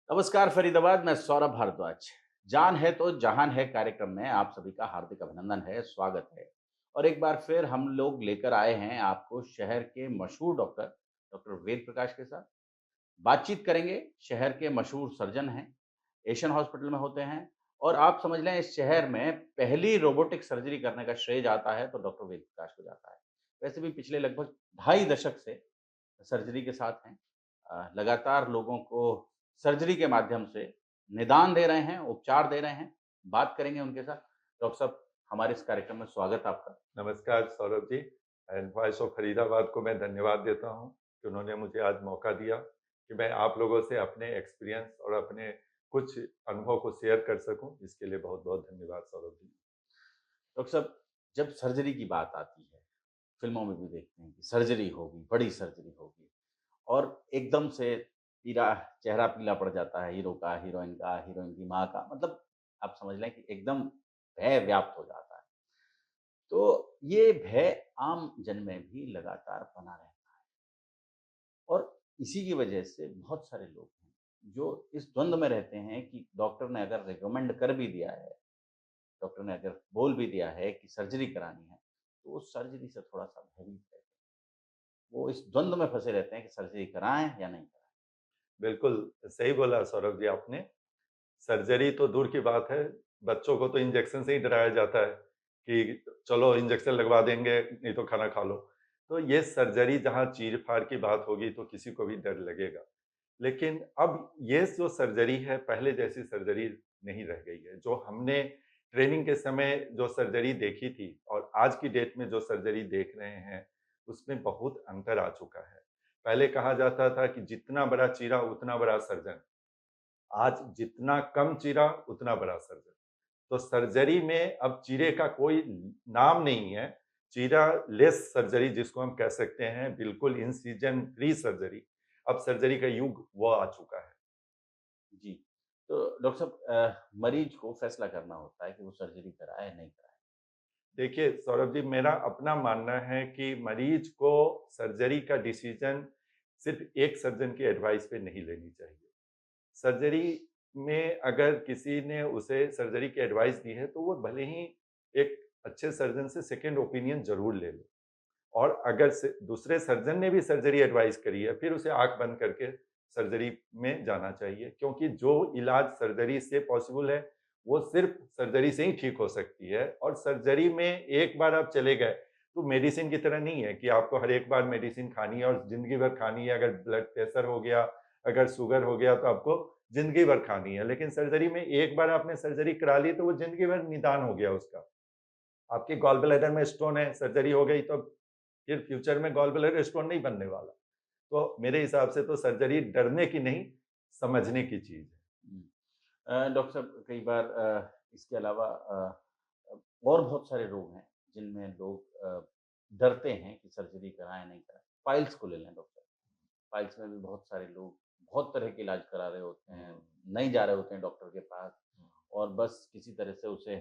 नमस्कार फरीदाबाद, मैं सौरभ भारद्वाज। जान है तो जहान है कार्यक्रम में आप सभी का हार्दिक अभिनंदन है, स्वागत है। और एक बार फिर हम लोग लेकर आए हैं आपको शहर के मशहूर डॉक्टर, डॉक्टर वेद प्रकाश के साथ। बातचीत करेंगे, शहर के मशहूर सर्जन हैं, एशियन हॉस्पिटल में होते हैं और आप समझ लें इस शहर में पहली रोबोटिक सर्जरी करने का श्रेय जाता है तो डॉक्टर वेद प्रकाश को जाता है। वैसे भी पिछले लगभग ढाई दशक से सर्जरी के साथ हैं। लगातार लोगों को सर्जरी के माध्यम से निदान दे रहे हैं, उपचार दे रहे हैं। बात करेंगे उनके साथ। डॉक्टर साहब, हमारे इस कार्यक्रम में स्वागत आपका। नमस्कार Saurabh ji. And voice of Faridabad को मैं धन्यवाद देता हूँ कि उन्होंने मुझे आज मौका दिया कि मैं आप लोगों से अपने एक्सपीरियंस और अपने कुछ अनुभव को शेयर कर सकूं। इसके लिए बहुत बहुत धन्यवाद सौरभ जी। डॉक्टर साहब, जब सर्जरी की बात आती है, फ़िल्मों में भी देखते हैं कि सर्जरी होगी, बड़ी सर्जरी होगी और एकदम से पीला चेहरा पीला पड़ जाता है हीरो का, हीरोइन की माँ का, मतलब आप समझ लें कि एकदम भय व्याप्त हो जाता है। तो ये भय आम जन में भी लगातार बना रहता है और इसी की वजह से बहुत सारे लोग हैं जो इस द्वंद में रहते हैं कि डॉक्टर ने अगर रिकमेंड कर भी दिया है, डॉक्टर ने अगर बोल भी दिया है कि सर्जरी करानी है, तो वो सर्जरी से थोड़ा-सा भयभीत रहते हैं। वो इस द्वंद में फँसे रहते हैं कि सर्जरी कराएँ या नहीं कराएँ? बिल्कुल सही बोला सौरभ जी आपने। सर्जरी तो दूर की बात है, बच्चों को तो इंजेक्शन से ही डराया जाता है कि चलो इंजेक्शन लगवा देंगे, नहीं तो खाना खा लो। तो ये सर्जरी जहाँ चीर-फाड़ की बात होगी तो किसी को भी डर लगेगा। लेकिन अब ये जो सर्जरी है, पहले जैसी सर्जरी नहीं रह गई है। जो हमने ट्रेनिंग के समय जो सर्जरी देखी थी और आज की डेट में जो सर्जरी देख रहे हैं, उसमें बहुत अंतर आ चुका है। पहले कहा जाता था कि जितना बड़ा चीरा उतना बड़ा सर्जन। आज जितना कम चीरा उतना बड़ा सर्जन। तो सर्जरी में अब चीरे का कोई नाम नहीं है। चीरा लेस सर्जरी जिसको हम कह सकते हैं, बिल्कुल इंसिजन फ्री सर्जरी। अब सर्जरी का युग वो आ चुका है। जी। तो डॉक्टर साहब, मरीज़ को फैसला करना होता है कि वो सर्जरी कराए, नहीं कराए। देखिए सौरभ जी, मेरा अपना मानना है कि मरीज को सर्जरी का डिसीजन सिर्फ एक सर्जन की एडवाइस पे नहीं लेनी चाहिए। सर्जरी में अगर किसी ने उसे सर्जरी की एडवाइस दी है तो वो भले ही एक अच्छे सर्जन से सेकंड ओपिनियन जरूर ले ले। और अगर दूसरे सर्जन ने भी सर्जरी एडवाइस करी है, फिर उसे आंख बंद करके सर्जरी में जाना चाहिए, क्योंकि जो इलाज सर्जरी से पॉसिबल है वो सिर्फ सर्जरी से ही ठीक हो सकती है। और सर्जरी में एक बार आप चले गए तो मेडिसिन की तरह नहीं है कि आपको हर एक बार मेडिसिन खानी है और जिंदगी भर खानी है। अगर ब्लड प्रेशर हो गया, अगर शुगर हो गया तो आपको जिंदगी भर खानी है। लेकिन सर्जरी में एक बार आपने सर्जरी करा ली तो वो जिंदगी भर निदान हो गया उसका। आपके गॉल ब्लैडर में स्टोन है, सर्जरी हो गई तो फिर फ्यूचर में गॉल ब्लैडर स्टोन नहीं बनने वाला। तो मेरे हिसाब से तो सर्जरी डरने की नहीं, समझने की चीज़ है। हुँ। डॉक्टर साहब, कई बार इसके अलावा और बहुत सारे रोग हैं जिनमें लोग डरते हैं कि सर्जरी कराएँ, नहीं कराएँ। पाइल्स को ले लें डॉक्टर, पाइल्स में भी बहुत सारे लोग बहुत तरह के इलाज करा रहे होते हुँ, हैं, नहीं जा रहे होते हैं डॉक्टर के पास और बस किसी तरह से उसे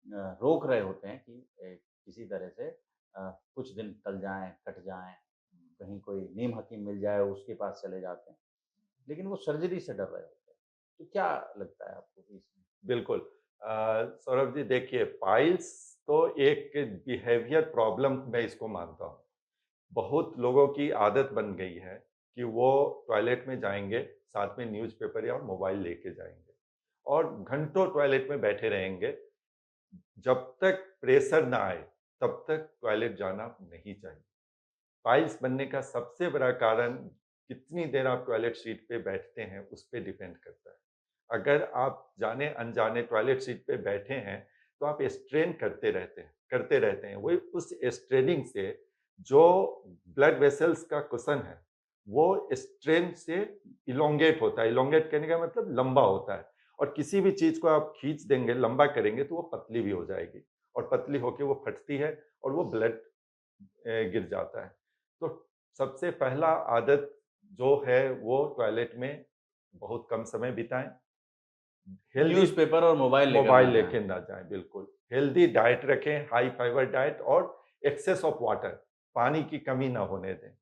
रोक रहे होते हैं कि किसी तरह से कुछ दिन टल जाएँ, कट जाएँ, कहीं कोई नीम हकीम मिल जाए उसके पास चले जाते हैं। लेकिन वो सर्जरी से डर रहे होते हैं। तो क्या लगता है आपको कि इसमें? बिल्कुल। सौरभ जी देखिए, पाइल्स तो एक बिहेवियर प्रॉब्लम मैं इसको मानता हूँ। बहुत लोगों की आदत बन गई है कि वो टॉयलेट में जाएँगे, साथ में न्यूज़पेपर या मोबाइल लेके जाएँगे और घंटों टॉयलेट में बैठे रहेंगे। जब तक प्रेशर ना आए, तब तक टॉयलेट जाना नहीं चाहिए। पाइल्स बनने का सबसे बड़ा कारण कितनी देर आप टॉयलेट सीट पे बैठते हैं, उस पे डिपेंड करता है। अगर आप जाने-अनजाने टॉयलेट सीट पे बैठे हैं, तो आप स्ट्रेन करते रहते हैं। वही उस स्ट्रेनिंग से जो ब्लड वेसल्स का कुशन है, वो स्ट्रेन से इलोंगेट होता है। इलोंगेट कहने का मतलब लंबा होता है। और किसी भी चीज़ को आप खींच देंगे, लंबा करेंगे, तो वो पतली भी हो जाएगी और पतली होके वो फटती है और वो ब्लड गिर जाता है। तो सबसे पहला आदत जो है वो टॉयलेट में बहुत कम समय बिताएँ। हेल्दी न्यूज़पेपर और मोबाइल लेकर मोबाइल ना जाएँ। लेके ना जाएँ, बिल्कुल। हेल्दी डाइट रखें, हाई फाइबर डाइट और एक्सेस ऑफ वाटर, पानी की कमी ना होने दें।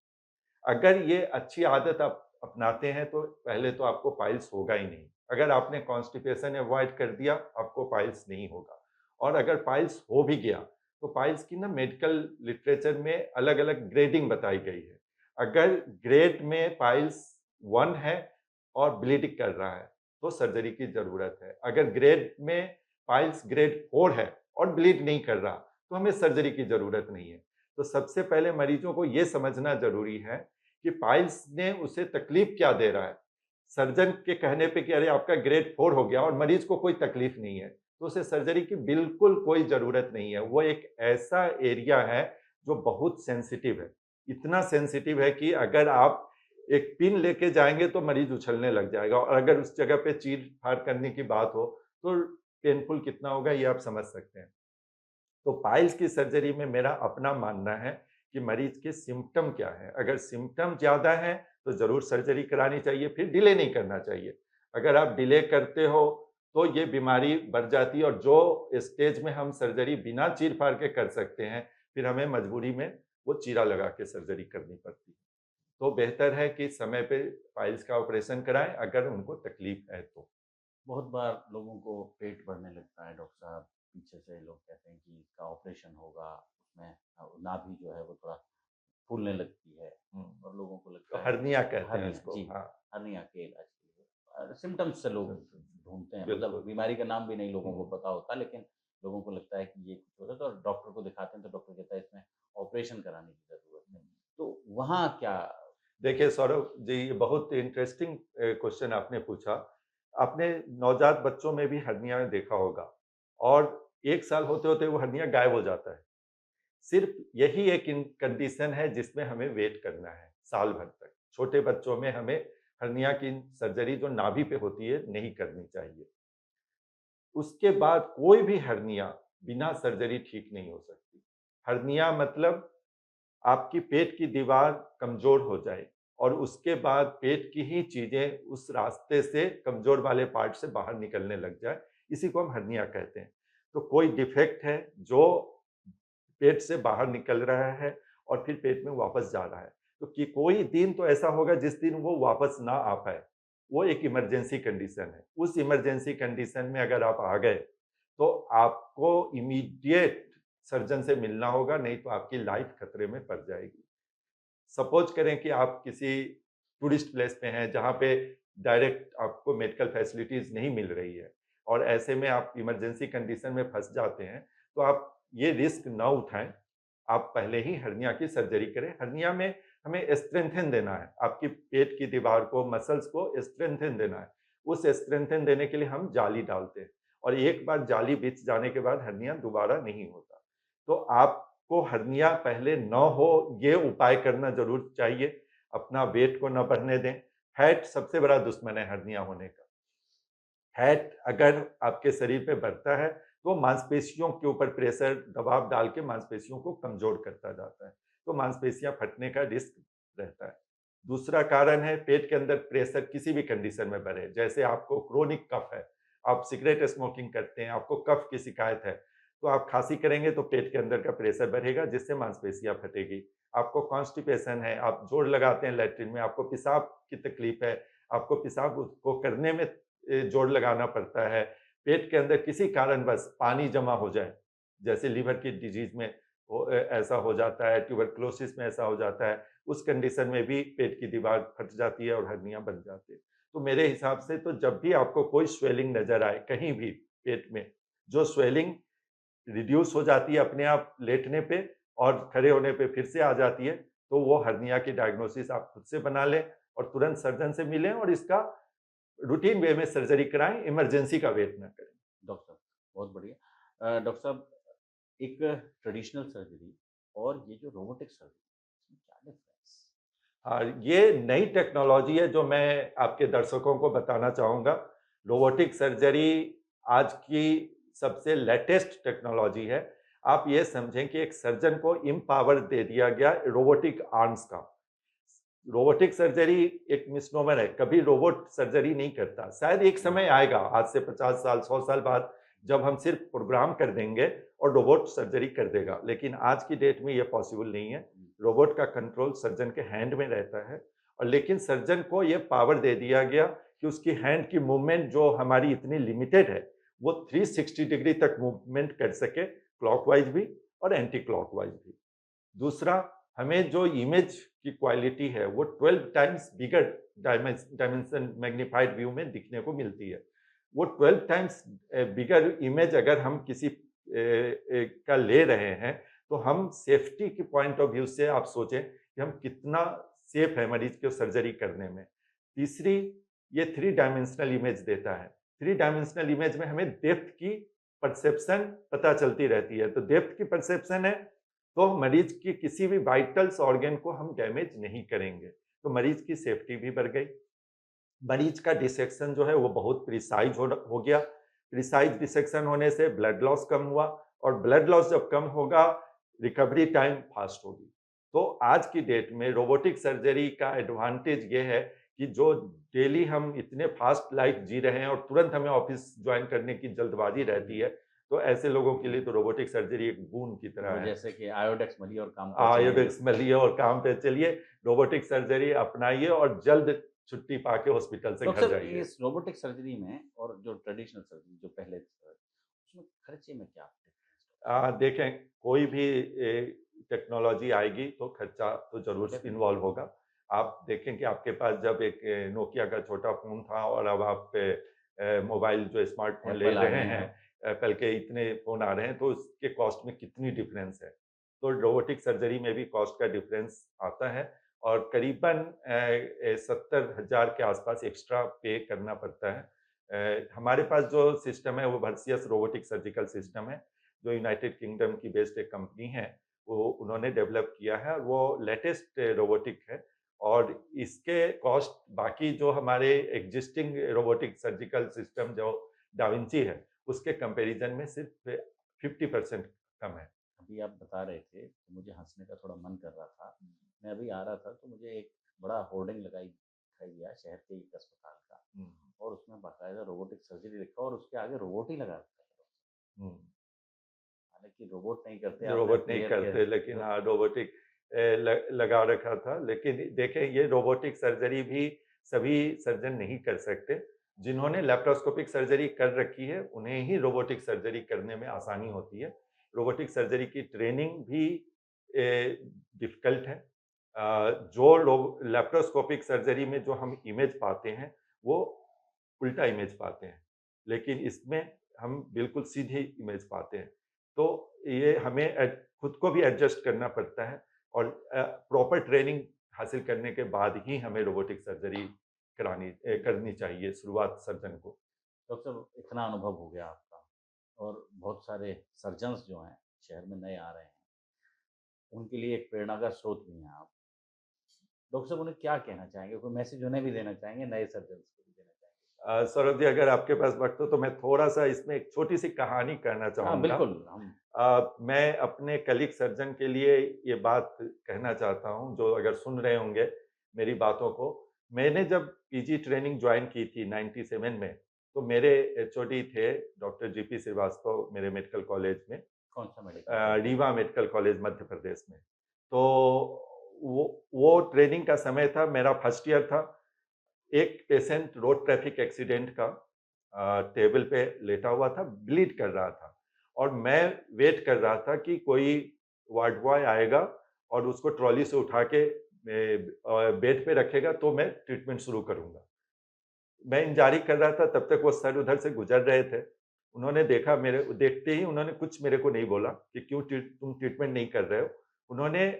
अगर ये अच्छी आदत आप अपनाते हैं तो पहले तो आपको पाइल्स होगा ही नहीं। अगर आपने कॉन्स्टिपेशन अवॉइड कर दिया, आपको पाइल्स नहीं होगा। और अगर पाइल्स हो भी गया, तो पाइल्स की ना मेडिकल लिटरेचर में अलग-अलग ग्रेडिंग बताई गई है। अगर ग्रेड में पाइल्स 1 है और ब्लीडिंग कर रहा है, तो सर्जरी की ज़रूरत है। अगर ग्रेड में पाइल्स ग्रेड 4 है और ब्लीड नहीं कर रहा, तो हमें सर्जरी की ज़रूरत नहीं है। तो सबसे पहले मरीजों को ये समझना ज़रूरी है कि पाइल्स ने उसे तकलीफ क्या दे रहा है। सर्जन के कहने पे कि अरे आपका ग्रेड 4 हो गया और मरीज को कोई तकलीफ नहीं है, तो उसे सर्जरी की बिल्कुल कोई ज़रूरत नहीं है। वो एक ऐसा एरिया है जो बहुत सेंसिटिव है। इतना सेंसिटिव है कि अगर आप एक पिन लेके जाएँगे तो मरीज उछलने लग जाएगा, और अगर उस जगह पे चीर-फाड़ करने की बात हो, तो पेनफुल कितना होगा ये आप समझ सकते हैं। तो पाइल्स की सर्जरी में मेरा अपना मानना है कि मरीज के सिम्पटम क्या है। अगर सिम्पटम ज़्यादा हैं तो ज़रूर सर्जरी करानी चाहिए, फिर डिले नहीं करना चाहिए। अगर आप डिले करते हो तो ये बीमारी बढ़ जाती है, और जो स्टेज में हम सर्जरी बिना चीर-फाड़ के कर सकते हैं, फिर हमें मजबूरी में वो चीरा लगा के सर्जरी करनी पड़ती है। तो बेहतर है कि समय पे पाइल्स का ऑपरेशन कराएँ अगर उनको तकलीफ है तो। बहुत बार लोगों को पेट बढ़ने लगता है डॉक्टर साहब, पीछे से लोग कहते हैं कि इसका ऑपरेशन होगा, उसमें नाभि जो है वो थोड़ा फूलने लगती है हुँ, और लोगों को तो लगता है हर्निया कहते हैं हर्निया, उसको। जी, हाँ, हर्निया के इलाज के लिए सिम्पटम्स से लोग ढूँढते हैं, मतलब बिल्कुल। बीमारी का नाम भी नहीं लोगों को हुँ। पता होता, लेकिन लोगों को लगता है कि ये कुछ हो रहा है, तो और डॉक्टर को दिखाते हैं तो डॉक्टर कहता है इसमें ऑपरेशन कराने की ज़रूरत है। तो वहाँ क्या? देखिए सौरभ जी, ये बहुत इंटरेस्टिंग क्वेश्चन आपने पूछा। आपने नवजात बच्चों में भी हर्निया देखा होगा, और 1 साल होते-होते वो हर्निया गायब हो जाता है। सिर्फ यही एक कंडीशन है जिसमें हमें वेट करना है साल भर तक। छोटे बच्चों में हमें हर्निया की सर्जरी जो नाभि पे होती है नहीं करनी चाहिए। उसके बाद कोई भी हर्निया बिना सर्जरी ठीक नहीं हो सकती। हर्निया मतलब आपकी पेट की दीवार कमज़ोर हो जाए, और उसके बाद पेट की ही चीज़ें उस रास्ते से कमज़ोर वाले पार्ट से बाहर निकलने लग जाए, इसी को हम हर्निया कहते हैं। तो कोई डिफेक्ट है जो पेट से बाहर निकल रहा है और फिर पेट में वापस जा रहा है। तो कि कोई दिन तो ऐसा होगा जिस दिन वो वापस ना आ पाए, वो एक इमरजेंसी कंडीशन है। उस इमरजेंसी कंडीशन में अगर आप आ गए, तो आपको इमीडिएट सर्जन से मिलना होगा, नहीं तो आपकी लाइफ खतरे में पड़ जाएगी। सपोज़ करें कि आप किसी टूरिस्ट प्लेस पे हैं, जहाँ पे डायरेक्ट आपको मेडिकल फैसिलिटीज़ नहीं मिल रही है, और ऐसे में आप इमरजेंसी कंडीशन में फँस जाते हैं, तो आप ये रिस्क ना उठाएँ। आप पहले ही हर्निया की सर्जरी करें। हर्निया में हमें स्ट्रेंथन देना है, आपकी पेट की दीवार को, मसल्स को स्ट्रेंथन देना है। उस स्ट्रेंथन देने के लिए हम जाली डालते हैं, और एक बार जाली बिछ जाने के बाद हर्निया दोबारा नहीं होता। तो आपको हर्निया पहले ना हो, ये उपाय करना ज़रूर चाहिए। अपना वेट को ना बढ़ने दें। फैट सबसे बड़ा दुश्मन है हर्निया होने का। फैट अगर आपके शरीर पे बढ़ता है, तो मांसपेशियों के ऊपर प्रेशर, दबाव डाल के मांसपेशियों को कमज़ोर करता जाता है। तो मांसपेशियाँ फटने का रिस्क रहता है। दूसरा कारण है पेट के अंदर प्रेशर किसी भी कंडीशन में बढ़े। जैसे आपको क्रोनिक कफ है, आप सिगरेट स्मोकिंग करते हैं, आपको कफ की शिकायत है, तो आप खाँसी करेंगे तो पेट के अंदर का प्रेशर बढ़ेगा, जिससे मांसपेशियाँ फटेगी। आपको कॉन्स्टिपेशन है, आप जोड़ लगाते हैं लैट्रिन में, आपको पेशाब की तकलीफ है, आपको पेशाब को करने में जोड़ लगाना पड़ता है। पेट के अंदर किसी कारणवश पानी जमा हो जाए, जैसे लिवर की डिजीज़ में ऐसा हो जाता है, ट्यूबरकुलोसिस में ऐसा हो जाता है, उस कंडीशन में भी पेट की दीवार फट जाती है और हर्निया बन जाती है। तो मेरे हिसाब से तो जब भी आपको कोई स्वेलिंग नज़र आए कहीं भी पेट में, जो स्वेलिंग रिड्यूस हो जाती है अपने आप लेटने पे और खड़े होने पे फिर से आ जाती है, तो वो हर्निया की डायग्नोसिस आप खुद से बना लें और तुरंत सर्जन से मिलें, और इसका रूटीन वे में सर्जरी कराएँ, इमरजेंसी का वेट ना करें। डॉक्टर साहब, बहुत बढ़िया। डॉक्टर साहब, एक ट्रेडिशनल सर्जरी और ये जो रोबोटिक सर्जरी, इसमें क्या डिफरेंस? हाँ, ये नई टेक्नोलॉजी है जो मैं आपके दर्शकों को बताना चाहूँगा। रोबोटिक सर्जरी आज की सबसे लेटेस्ट टेक्नोलॉजी है। आप ये समझें कि एक सर्जन को एम्पावर दे दिया गया रोबोटिक आर्म्स का। रोबोटिक सर्जरी एक मिसनोमर है, कभी रोबोट सर्जरी नहीं करता। शायद एक जी, समय आएगा, आज से 50 साल, 100 साल बाद, जब हम सिर्फ प्रोग्राम कर देंगे और रोबोट सर्जरी कर देगा। लेकिन आज की डेट में ये पॉसिबल नहीं है। जी, रोबोट का कंट्रोल सर्जन के हैंड में रहता है, और लेकिन सर्जन को ये पावर दे दिया गया कि उसकी हैंड की मूवमेंट जो हमारी इतनी लिमिटेड है, वो 360 डिग्री तक मूवमेंट कर सके, क्लॉकवाइज भी और एंटी क्लॉकवाइज भी। दूसरा, हमें जो इमेज की क्वालिटी है वो 12 times bigger dimension magnified view में दिखने को मिलती है। वो 12 टाइम्स बिगर इमेज अगर हम किसी का ले रहे हैं, तो हम सेफ्टी के पॉइंट ऑफ व्यू से आप सोचें कि हम कितना सेफ है मरीज को सर्जरी करने में। तीसरी, ये 3 डायमेंशनल इमेज देता है। 3 डायमेंशनल इमेज में हमें डेप्थ की परसेप्शन पता चलती रहती है। तो डेप्थ की परसेप्शन है, तो मरीज की किसी भी वाइटल्स ऑर्गन को हम डैमेज नहीं करेंगे, तो मरीज की सेफ्टी भी बढ़ गई। मरीज का डिसेक्शन जो है वो बहुत प्रिसाइज हो गया। प्रिसाइज डिसेक्शन होने से ब्लड लॉस कम हुआ, और ब्लड लॉस जब कम होगा, रिकवरी टाइम फास्ट होगी। तो आज की डेट में रोबोटिक सर्जरी का एडवांटेज ये है कि जो डेली हम इतने फास्ट लाइफ जी रहे हैं और तुरंत हमें ऑफिस ज्वाइन करने की जल्दबाजी रहती है, तो ऐसे लोगों के लिए तो रोबोटिक सर्जरी एक बून की तरह वो है। जैसे कि आयोडेक्स मलिए और काम पे चलिए। आयोडेक्स मलिए और काम पे चलिए, रोबोटिक सर्जरी अपनाइए और जल्द छुट्टी पाके हॉस्पिटल से डॉक्टर घर साहब, जाइए। इस रोबोटिक सर्जरी में और जो ट्रेडिशनल सर्जरी जो पहले उसमें खर्चे में क्या डिफरेंस? देखें, कोई भी टेक्नोलॉजी आएगी तो खर्चा तो ज़रूर डेफिनेटली। इन्वॉल्व होगा। आप देखें कि आपके पास जब एक नोकिया का छोटा फ़ोन था और अब आप मोबाइल जो स्मार्टफ़ोन ले एप्पल आ रहे गए हैं, हैं। एप्पल के इतने फ़ोन आ रहे हैं, तो उसके कॉस्ट में कितनी डिफ़रेंस है। तो रोबोटिक सर्जरी में भी कॉस्ट का डिफ़रेंस आता है, और करीबन 70,000 के आसपास एक्स्ट्रा पे करना पड़ता है। हमारे पास जो सिस्टम है वो वर्सियस रोबोटिक सर्जिकल सिस्टम है, जो यूनाइटेड किंगडम की बेस्ड एक कंपनी है, वो उन्होंने डेवलप किया है, और वो लेटेस्ट रोबोटिक है। और इसके कॉस्ट बाकी जो हमारे एग्जिस्टिंग रोबोटिक सर्जिकल सिस्टम जो डाविंची है, उसके कंपैरिजन में सिर्फ 50% कम है। अभी आप बता रहे थे तो मुझे हँसने का थोड़ा मन कर रहा था। मैं अभी आ रहा था तो मुझे एक बड़ा होर्डिंग लगाई दिखाई दिया शहर के एक अस्पताल का, हुँ, और उसमें बाकायदा रोबोटिक सर्जरी लिखा और उसके आगे रोबोट ही लगा रखा है। हुँ। हालाँकि रोबोट नहीं करते, आपने रोबोट नहीं क्लियर किया। करते, लेकिन रो हाँ, रोबोटिक लगा रखा था। लेकिन देखें, ये रोबोटिक सर्जरी भी सभी सर्जन नहीं कर सकते। जिन्होंने लैप्रोस्कोपिक सर्जरी कर रखी है, उन्हें ही रोबोटिक सर्जरी करने में आसानी होती है। रोबोटिक सर्जरी की ट्रेनिंग भी डिफ़िकल्ट है। जो लोग लैप्रोस्कोपिक सर्जरी में जो हम इमेज पाते हैं, वो उल्टा इमेज पाते हैं, लेकिन इसमें हम बिल्कुल सीधी इमेज पाते हैं। तो ये हमें खुद को भी एडजस्ट करना पड़ता है, और प्रॉपर ट्रेनिंग हासिल करने के बाद ही हमें रोबोटिक सर्जरी करनी चाहिए शुरुआत सर्जन को। डॉक्टर साहब, इतना अनुभव हो गया आपका, और बहुत सारे सर्जन्स जो हैं शहर में नए आ रहे हैं, उनके लिए एक प्रेरणा का स्रोत भी हैं आप। डॉक्टर साहब, उन्हें क्या कहना चाहेंगे? कोई मैसेज उन्हें भी देना चाहेंगे, नए सर्जन्स को भी देना चाहेंगे? सौरभ जी, अगर आपके पास वक़्त हो तो मैं थोड़ा-सा इसमें एक छोटी-सी कहानी कहना हाँ, चाहूँगा। बिल्कुल। हम मैं अपने कलीग सर्जन के लिए ये बात कहना चाहता हूँ, जो अगर सुन रहे होंगे मेरी बातों को। मैंने जब पीजी ट्रेनिंग जॉइन की थी 97 में, तो मेरे एचओडी थे डॉक्टर जीपी श्रीवास्तव मेरे मेडिकल कॉलेज में, कौन-सा medical college? Rewa medical college Madhya Pradesh में। तो वो ट्रेनिंग का समय था, मेरा फर्स्ट ईयर था। एक पेशेंट रोड ट्रैफिक एक्सीडेंट का टेबल पे लेटा हुआ था, ब्लीड कर रहा था, और मैं वेट कर रहा था कि कोई वार्ड बॉय आएगा और उसको ट्रॉली से उठा के बेड पे रखेगा, तो मैं ट्रीटमेंट शुरू करूँगा। मैं इंतज़ार कर रहा था, तब तक वो सर उधर से गुज़र रहे थे। उन्होंने देखा, मेरे देखते ही उन्होंने कुछ मेरे को नहीं बोला कि क्यों तुम ट्रीटमेंट नहीं कर रहे हो? उन्होंने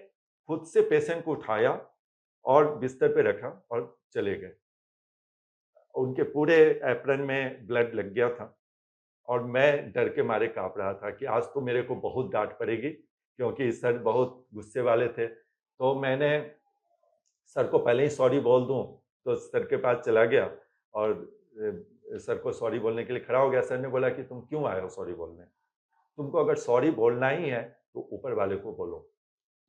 खुद से पेशेंट को उठाया और बिस्तर पे रखा और चले गए। उनके पूरे एप्रन में ब्लड लग गया था, और मैं डर के मारे काँप रहा था कि आज तो मेरे को बहुत डाँट पड़ेगी, क्योंकि सर बहुत गुस्से वाले थे। तो मैंने सर को पहले ही सॉरी बोल दूँ, तो सर के पास चला गया और सर को सॉरी बोलने के लिए खड़ा हो गया। सर ने बोला कि तुम क्यों आए हो सॉरी बोलने? तुमको अगर सॉरी बोलना ही है, तो ऊपर वाले को बोलो।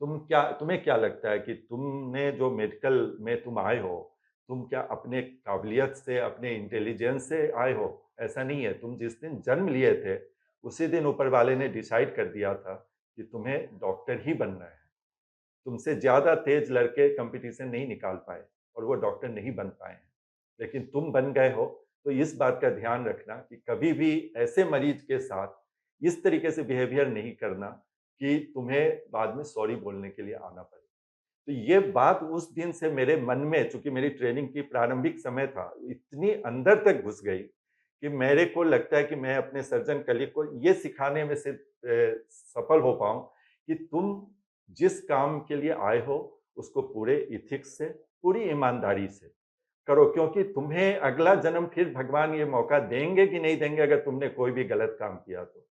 तुम्हें क्या लगता है कि तुमने जो मेडिकल में तुम आए हो, तुम क्या अपने काबिलियत से, अपने इंटेलिजेंस से आए हो? ऐसा नहीं है। तुम जिस दिन जन्म लिए थे, उसी दिन ऊपर वाले ने डिसाइड कर दिया था कि तुम्हें डॉक्टर ही बनना है। तुमसे ज़्यादा तेज़ लड़के कॉम्पिटिशन नहीं निकाल पाए, और वो डॉक्टर नहीं बन पाए हैं, लेकिन तुम बन गए हो। तो इस बात का ध्यान रखना कि कभी भी ऐसे मरीज के साथ इस तरीके से बिहेवियर नहीं करना कि तुम्हें बाद में सॉरी बोलने के लिए आना पड़े। तो ये बात उस दिन से मेरे मन में, चूँकि मेरी ट्रेनिंग की प्रारंभिक समय था, इतनी अंदर तक घुस गई कि मेरे को लगता है कि मैं अपने सर्जन कलीग को ये सिखाने में से सफल हो पाऊँ कि तुम जिस काम के लिए आए हो, उसको पूरे एथिक्स से, पूरी ईमानदारी से करो, क्योंकि तुम्हें अगला जन्म फिर भगवान ये मौका देंगे कि नहीं देंगे अगर तुमने कोई भी गलत काम किया तो।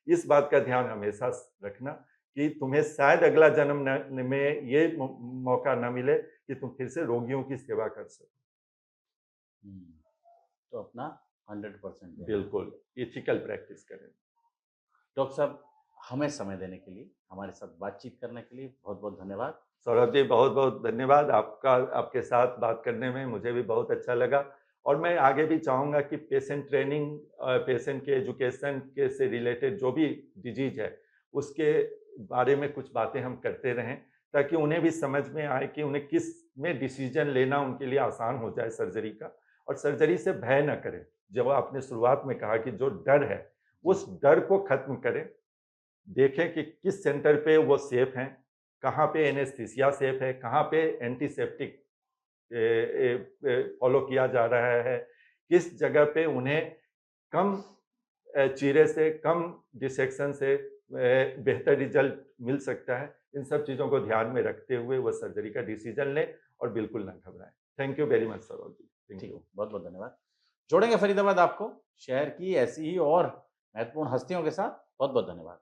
इस बात का ध्यान हमेशा रखना कि तुम्हें शायद अगला जन्म में ये मौका न मिले कि तुम फिर से रोगियों की सेवा कर सको। तो अपना 100% बिल्कुल, एथिकल प्रैक्टिस करें। डॉक्टर साहब, हमें समय देने के लिए, हमारे साथ बातचीत करने के लिए बहुत-बहुत धन्यवाद। सौरभ जी, बहुत-बहुत धन्यवाद। आपके साथ बात करने में मुझे भी बहुत अच्छा लगा और मैं आगे भी चाहूँगा कि पेशेंट ट्रेनिंग पेशेंट के एजुकेशन के से रिलेटेड जो भी डिजीज़ है, उसके बारे में कुछ बातें हम करते रहें, ताकि उन्हें भी समझ में आए कि उन्हें किस में डिसीज़न लेना उनके लिए आसान हो जाए सर्जरी का, और सर्जरी से भय ना करें। जब आपने शुरुआत में कहा कि जो डर है, उस डर को ख़त्म करें। देखें कि किस सेंटर पे वो सेफ़ हैं, कहाँ पे एनेस्थीसिया सेफ़ है, कहाँ पे एंटीसेप्टिक फ़ॉलो किया जा रहा है, किस जगह पे उन्हें कम चीरे से, कम डिसेक्शन से बेहतर रिज़ल्ट मिल सकता है। इन सब चीज़ों को ध्यान में रखते हुए वो सर्जरी का डिसीज़न लें और बिल्कुल ना घबराएँ। Thank you very much Saurabh ji. Thank ठीक यू। है, बहुत-बहुत धन्यवाद। जोड़ेंगे फरीदाबाद आपको शहर की ऐसी ही और महत्वपूर्ण हस्तियों के साथ। बहुत-बहुत धन्यवाद।